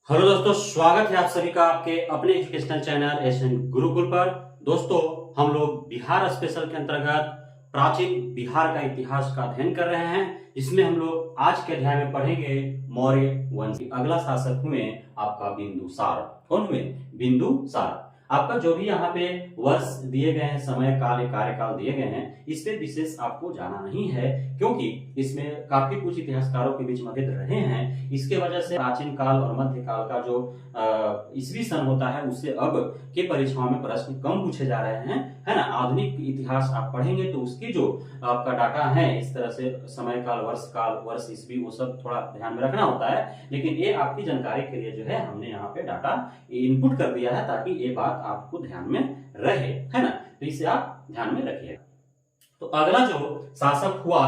Hello दोस्तों, स्वागत है आप सभी का आपके अपने एजुकेशनल चैनल एसएन गुरुकुल पर। दोस्तों, हम लोग बिहार स्पेशल के अंतर्गत प्राचीन बिहार का इतिहास का अध्ययन कर रहे हैं। इसमें हम लोग आज के अध्याय में पढ़ेंगे मौर्य वंश। अगला शासक हुए आपका बिंदुसार। कौन हुए? बिंदुसार। आपका जो भी यहाँ पे वर्ष दिए गए हैं, समय काल कार्यकाल दिए गए हैं, इस पे विशेष आपको जाना नहीं है, क्योंकि इसमें काफी कुछ इतिहासकारों के बीच मतभेद रहे हैं। इसके वजह से प्राचीन काल और मध्य काल का जो ईसवी सन होता है, उससे अब के परीक्षाओं में प्रश्न कम पूछे जा रहे हैं, है ना। आधुनिक इतिहास आप पढ़ेंगे तो उसकी जो आपका डाटा है, इस तरह से समय काल, वर्ष, ईस्वी, वो सब थोड़ा ध्यान में रखना होता है। लेकिन ये आपकी जानकारी के लिए जो है हमने यहाँ पे डाटा इनपुट कर दिया है, ताकि ये बात आपको ध्यान में रहे, है ना। तो इसे आप ध्यान में रखिएगा। तो अगला जो शासक हुआ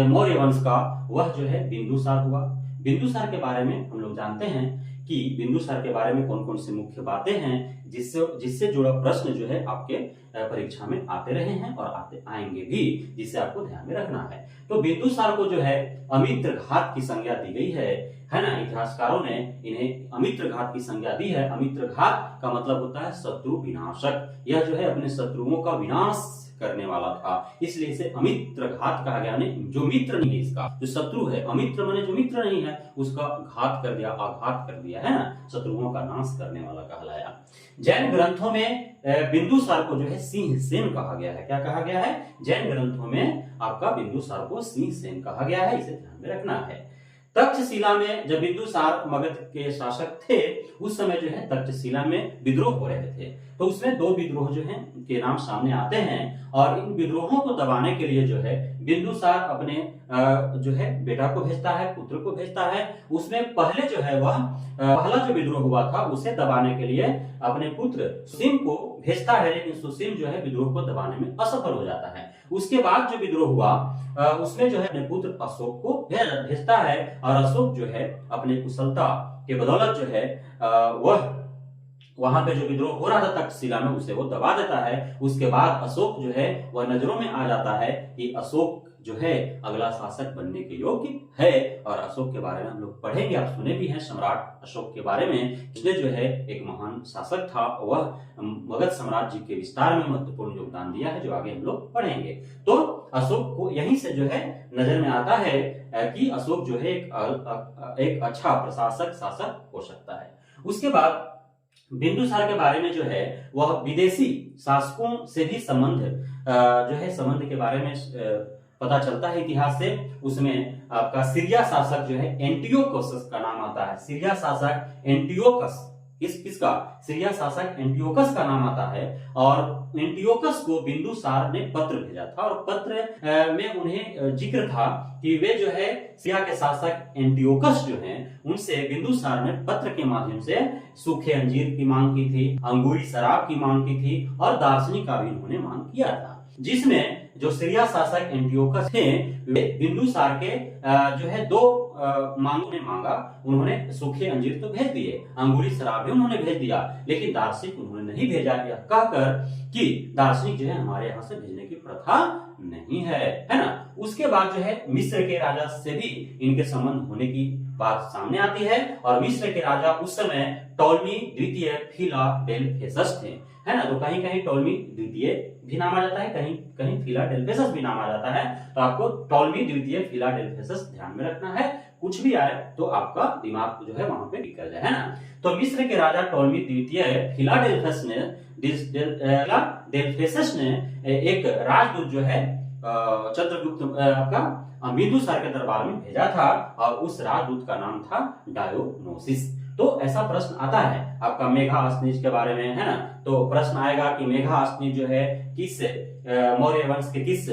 मौर्य वंश का, वह जो है बिंदुसार हुआ। बिंदुसार के बारे में हम लोग जानते हैं कि बिंदुसार के बारे में कौन कौन सी मुख्य बातें हैं, जिससे जुड़ा प्रश्न जो है आपके परीक्षा में आते रहे हैं और आते आएंगे भी, जिसे आपको ध्यान में रखना है। तो बिंदुसार को जो है अमित्र घात की संज्ञा दी गई है ना। इतिहासकारों ने इन्हें अमित्र घात की संज्ञा दी है। अमित्र घात का मतलब होता है शत्रु विनाशक। यह जो है अपने शत्रुओं का विनाश करने वाला था, इसलिए इसे अमित्र घात कहा गया। नहीं, जो मित्र नहीं है, इसका जो शत्रु है, अमित्र माने जो मित्र नहीं है, उसका घात कर दिया, आघात कर दिया, है ना। शत्रुओं का नाश करने वाला कहलाया। जैन ग्रंथों में बिंदुसार को जो है सिंह सेन कहा गया है। क्या कहा गया है? जैन ग्रंथों में आपका बिंदुसार को सिंह सेन कहा गया है, इसे ध्यान में रखना है। तक्षशिला में जब बिंदुसार मगध के शासक थे, उस समय जो है तक्षशिला में विद्रोह हो रहे थे। तो उसमें दो विद्रोह जो हैं के नाम सामने आते हैं, और इन विद्रोहों को दबाने के लिए जो है बिंदुसार अपने जो है बेटा को भेजता है, पुत्र को भेजता है। उसमें पहले जो है वह पहला जो विद्रोह हुआ था, उसे दबाने के लिए अपने पुत्र सुसीम को भेजता है, लेकिन सुसीम जो है विद्रोह को दबाने में असफल हो जाता है। उसके बाद जो विद्रोह हुआ, उसमें जो है अपने पुत्र अशोक को भेजता है, और अशोक जो है अपने कुशलता के बदौलत जो है वह वहां पे जो विद्रोह हो रहा था तक्षशिला में, उसे वो दबा देता है। उसके बाद अशोक जो है वह नजरों में आ जाता है कि अशोक जो है अगला शासक बनने के योग्य है। और अशोक के बारे में हम लोग पढ़ेंगे, आप सुने भी हैं सम्राट अशोक के बारे में। इसने जो है एक महान शासक था, वह मगध साम्राज्य के विस्तार में महत्वपूर्ण योगदान दिया है, जो आगे हम लोग पढ़ेंगे। तो अशोक को यहीं से जो है नजर में आता है कि अशोक जो है एक अच्छा प्रशासक, शासक हो सकता है। उसके बाद बिंदुसार के बारे में जो है वह विदेशी शासकों से भी संबंध के बारे में पता चलता है इतिहास से। उसमें आपका सीरिया शासक जो है एंटियोकस का नाम आता है। सीरिया शासक एंटियोकस, किसका? सीरिया शासक एंटियोकस का नाम आता है। और एंटियोकस को बिंदुसार ने पत्र भेजा था, और पत्र में उन्हें जिक्र था कि वे जो है सीरिया के शासक एंटियोकस जो हैं, उनसे बिंदुसार ने पत्र के माध्यम से सूखे अंजीर की मांग की थी, अंगूरी शराब की मांग की थी, और दार्शनिक का भी उन्होंने मांग किया था। जिसमें जो सीरिया शासक एंटियोकस थे, वे बिंदुसार के जो है दो मांगों में मांगा। उन्होंने सूखे अंजीर तो भेज दिए, अंगूरी शराब भी उन्होंने भेज दिया, लेकिन दार्शनिक उन्होंने नहीं भेजा, यह कहकर कि दार्शनिक जो है हमारे यहाँ से भेजने की प्रथा नहीं है ना। उसके बाद जो है मिस्र के राजा से भी इनके संबंध होने की बात सामने आती है। और मिस्र के राजा उस समय टॉलमी द्वितीय फिलाडेल्फेसस थे, है ना। तो कहीं कहीं टॉलमी द्वितीय भी नाम आ जाता है, कहीं कहीं फिलाडेल्फेसस भी नाम आ जाता है। तो आपको टॉलमी द्वितीय फिलाडेल्फेसस ध्यान में रखना है। कुछ भी आए तो आपका दिमाग जो है वहां पे टिक जाए, है ना। तो मिस्र के राजा टॉलमी द्वितीय फिलाडेल्फेसस ने एक राजदूत जो है चंद्रगुप्त आपका बिंदुसार के दरबार में भेजा था, और उस राजदूत का नाम था डायोनोसिस। तो ऐसा प्रश्न आता है आपका मेघाअश्निज के बारे में, है ना। तो प्रश्न आएगा कि मेघाअश्निज जो है किस मौर्य वंश के किस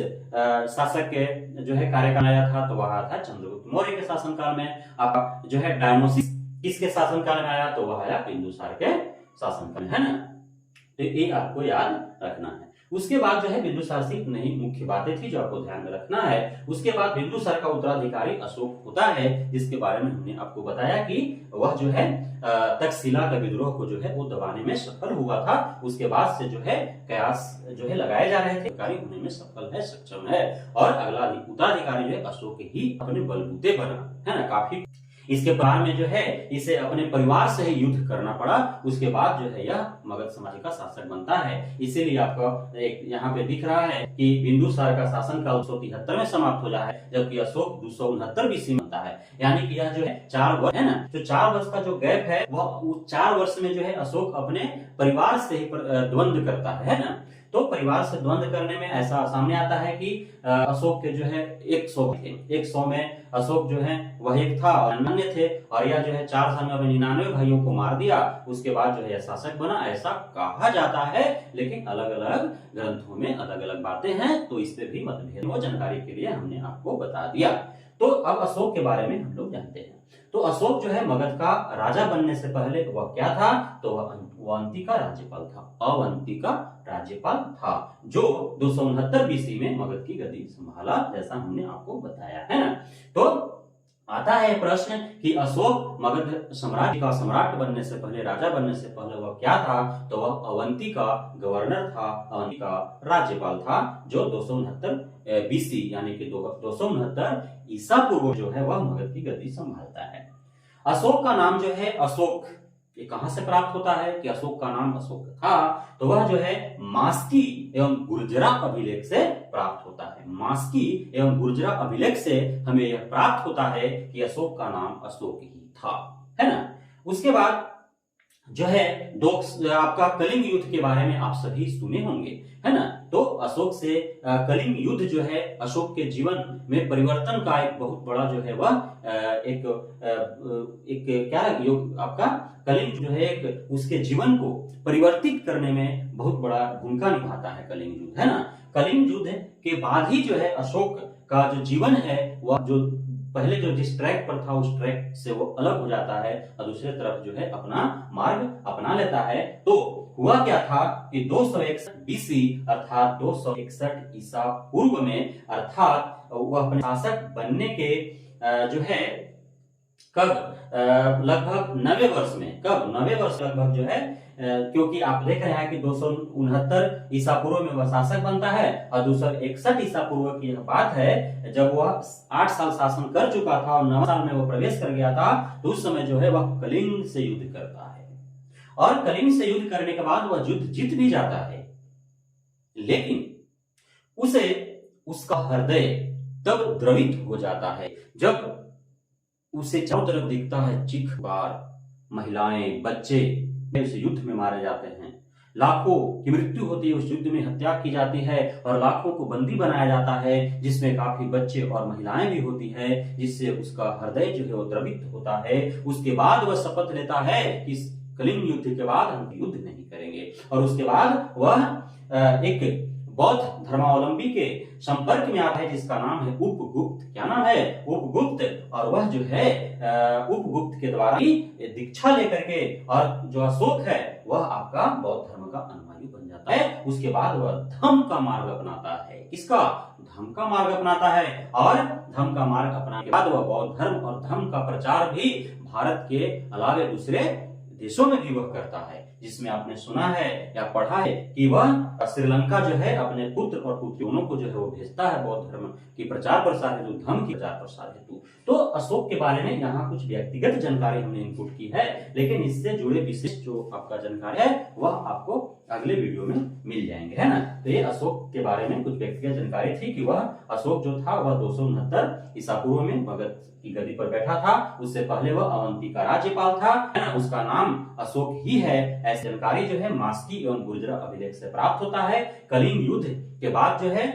शासक के जो है कार्यकाल आया था? तो वह था चंद्रगुप्त मौर्य के शासनकाल में। आपका जो है डायोनोसिस किसके शासनकाल में आया? तो वह आया बिंदुसार के शासनकाल में, है ना। तो ये आपको याद रखना है। उसके बाद जो है बिंदुसार से इतनी मुख्य बातें थी जो आपको ध्यान में रखना है। उसके बाद बिंदुसार का उत्तराधिकारी अशोक होता है, जिसके बारे में हमने आपको बताया कि वह जो है तक्षशिला का विद्रोह को जो है वो दबाने में सफल हुआ था। उसके बाद से जो है कयास जो है लगाए जा रहे थे, कार्य होने में सफल है, सक्षम है। और अगला उत्तराधिकारी जो है अशोक ही अपने बलबूते बना, है ना। काफी इसके परिवार में जो है इसे अपने परिवार से ही युद्ध करना पड़ा। उसके बाद जो है यह मगध साम्राज्य का शासक बनता है। इसीलिए आपको एक यहाँ पे दिख रहा है कि बिंदुसार का शासन काल 273 में समाप्त हो जाता है, जबकि अशोक 269 बीसी में बनता है। यानी कि यह जो है 4 वर्ष है ना, जो 4 वर्ष का जो गैप है वह 4 वर्ष में जो है अशोक अपने परिवार से ही द्वंद्व करता है ना। तो परिवार से द्वंद्व करने में ऐसा सामने आता है कि अशोक के जो है 100 थे, 100 में अशोक जो है वह एक था और 99 थे, और यह जो है 4 साल में अपने 99 भाइयों को मार दिया। उसके बाद जो है शासक बना, ऐसा कहा जाता है, लेकिन अलग अलग ग्रंथों में अलग अलग बातें हैं, तो इस पे भी मतभेद। वो जानकारी के लिए हमने आपको बता दिया। तो अब अशोक के बारे में हम लोग जानते हैं। तो अशोक जो है मगध का राजा बनने से पहले वह क्या था, तो वह अवंती का राज्यपाल था। अवंती का राज्यपाल था, जो 269 बीसी में मगध की गद्दी संभाला, जैसा हमने आपको बताया है ना। तो आता है प्रश्न कि अशोक मगध साम्राज्य का सम्राट बनने से पहले, राजा बनने से पहले वह क्या था, तो वह अवंती का गवर्नर था, अवंती का राज्यपाल था, जो 269 बीसी यानी कि 269 ईसा पूर्व जो है वह मगध की गद्दी संभालता है। अशोक का नाम जो है अशोक, ये कहां से प्राप्त होता है कि अशोक का नाम अशोक था, तो वह जो है मास्की एवं गुर्जरा अभिलेख से प्राप्त होता है। मास्की एवं गुर्जरा अभिलेख से हमें यह प्राप्त होता है कि अशोक का नाम अशोक ही था, है ना। उसके बाद जो है आपका कलिंग युद्ध के बारे में आप सभी सुने होंगे, है ना। तो अशोक से कलिंग युद्ध जो है अशोक के जीवन में परिवर्तन का एक बहुत बड़ा जो है वह एक क्या योग आपका कलिंग जो है एक उसके जीवन को परिवर्तित करने में बहुत बड़ा भूमिका निभाता है कलिंग युद्ध, है ना। कलिंग युद्ध के बाद ही जो है अशोक का जो जीवन है वह जो पहले जो जिस ट्रैक पर था उस ट्रैक से वो अलग हो जाता है और दूसरे तरफ जो है अपना मार्ग अपना लेता है। तो हुआ क्या था कि 261 बीसी अर्थात 261 ईसा पूर्व में, अर्थात वह अपने शासक बनने के जो है कब लगभग 90 वर्ष में, कब 90 वर्ष लगभग जो है, क्योंकि आप देख रहे हैं कि 269 ईसा पूर्व में वह शासक बनता है और 261 ईसा पूर्व की यह बात है जब वह 8 साल शासन कर चुका था और 9 साल में वह प्रवेश कर गया था, तो उस समय जो है वह कलिंग से युद्ध करता है। और कलिंग से युद्ध करने के बाद वह युद्ध जीत भी जाता है, लेकिन उसे उसका हृदय तब द्रवित हो जाता है जब उसे चारों तरफ दिखता है चीख-पुकार, महिलाएं, बच्चे उस युद्ध में मारे जाते हैं, लाखों की मृत्यु होती है, उस युद्ध में हत्या की जाती है और लाखों को बंदी बनाया जाता है, जिसमें काफी बच्चे और महिलाएं भी होती है, जिससे उसका हृदय जो है वो द्रवित होता है। उसके बाद वह शपथ लेता है कि कलिंग युद्ध के बाद हम युद्ध नहीं करेंगे, और उसके बाद वह एक बौद्ध धर्मावलंबी के संपर्क में आता है जिसका नाम है उपगुप्त। क्या नाम है? उपगुप्त। और वह जो है उपगुप्त के द्वारा ही दीक्षा लेकर के, और जो अशोक है वह आपका बौद्ध धर्म का अनुयायी बन जाता है। उसके बाद वह धम्म का मार्ग अपनाता है। किसका? धम्म का मार्ग अपनाता है, और धम्म का मार्ग अपनाने के बाद वह बौद्ध धर्म और धम्म का प्रचार भी भारत के अलावे दूसरे देशों में भी वह करता है, जिसमें आपने सुना है या पढ़ा है कि वह श्रीलंका जो है अपने पुत्र और पुत्रियों को जो है वो भेजता है बौद्ध धर्म की प्रचार प्रसार हेतु, धर्म की प्रचार प्रसार हेतु। तो अशोक के बारे में यहाँ कुछ व्यक्तिगत जानकारी हमने इनपुट की है, लेकिन इससे जुड़े विशेष जो आपका जानकारी है वह आपको अगले वीडियो में मिल जाएंगे, है ना। तो ये अशोक के बारे में कुछ व्यक्तिगत जानकारी थी कि वह अशोक जो था वह 269 ईसा पूर्व में मगध की गद्दी पर बैठा था। उससे पहले वह अवंती का राज्यपाल था, है ना। उसका नाम अशोक ही है। ऐसी जानकारी जो है मास्की एवं गुर्जर अभिलेख से प्राप्त होता है। कलिंग युद्ध के बाद जो है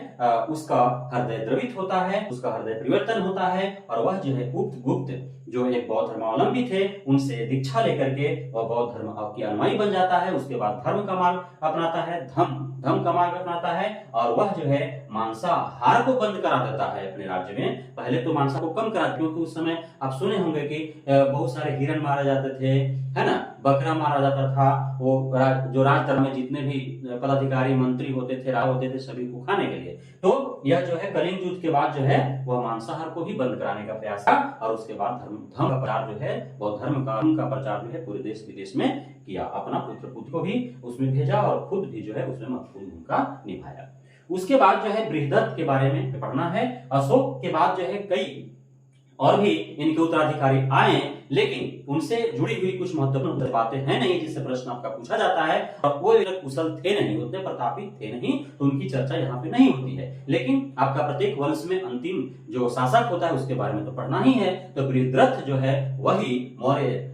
उसका हृदय द्रवित होता है, उसका हृदय परिवर्तन होता है, और वह जो है उपगुप्त जो एक बौद्ध धर्मावलंबी थे उनसे दीक्षा लेकर के वह बौद्ध धर्म की अनुयायी बन जाता है। उसके बाद धर्म का मार्ग अपनाता है, धम्म का मार्ग अपनाता है, और वह जो है मांसाहार को बंद करा देता है अपने राज्य में। पहले तो मांसा को कम करा, क्योंकि उस समय आप सुने होंगे कि बहुत सारे हिरण मारे जाते थे, है ना, बकरा मारा जाता था। वो जो राजधर्म में जितने भी पदाधिकारी मंत्री होते थे, राज होते थे, सभी को खाने के लिए। तो यह जो है कलिंग युद्ध के बाद जो है वह मांसाहार को ही बंद कराने का प्रयास था, और उसके बाद धर्म का प्रचार जो है बौद्ध धर्म का प्रचार जो है पूरे देश विदेश में किया। अपना पुत्र पुत्र को भी उसमें भेजा और खुद भी जो है उसमें महत्वपूर्ण भूमिका निभाया। उसके बाद जो है बृहदत्त के बारे में पढ़ना है। अशोक के बाद जो है कई और भी इनके उत्तराधिकारी आए, लेकिन उनसे जुड़ी हुई कुछ महत्वपूर्ण बातें हैं नहीं जिससे प्रश्न आपका पूछा जाता है, और वो कुशल थे नहीं, उतने प्रतापी थे नहीं, तो उनकी चर्चा यहाँ पे नहीं होती है। लेकिन आपका प्रत्येक वंश में अंतिम जो शासक होता है उसके बारे में तो पढ़ना ही है। तो बृहद्रथ जो है वही मौर्य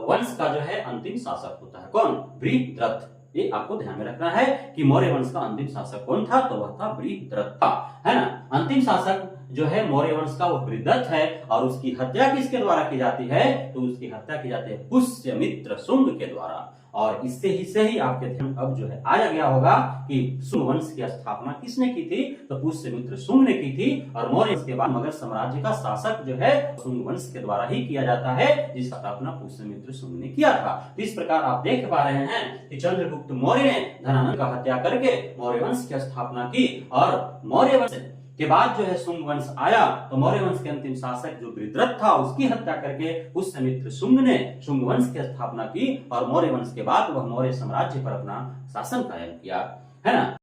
वंश का जो है अंतिम शासक होता है। कौन? बृहद्रथ। ये आपको ध्यान में रखना है कि मौर्य वंश का अंतिम शासक कौन था, तो वह था बृहद्रथ, है ना। अंतिम शासक जो है मौर्य वंश का वो बृहद्रथ है, और उसकी हत्या किसके द्वारा की जाती है, तो उसकी हत्या की जाती है पुष्यमित्र शुंग के द्वारा। और इससे ही आपके ध्यान अब जो है आया गया होगा कि शुंग वंश की स्थापना किसने की थी, तो पुष्यमित्र शुंग ने की थी। और मौर्य वंश के बाद मगध साम्राज्य का शासक जो है शुंग वंश के द्वारा ही किया जाता है, जिसका स्थापना पुष्यमित्र शुंग ने किया था। तो इस प्रकार आप देख पा रहे हैं कि चंद्रगुप्त मौर्य ने धनानंद का हत्या करके मौर्य वंश की स्थापना की, और मौर्य वंश के बाद जो है शुंग वंश आया, तो मौर्य वंश के अंतिम शासक जो बृहद्रथ था उसकी हत्या करके पुष्यमित्र शुंग ने शुंग वंश की स्थापना की, और मौर्य वंश के बाद वह मौर्य साम्राज्य पर अपना शासन कायम किया, है ना।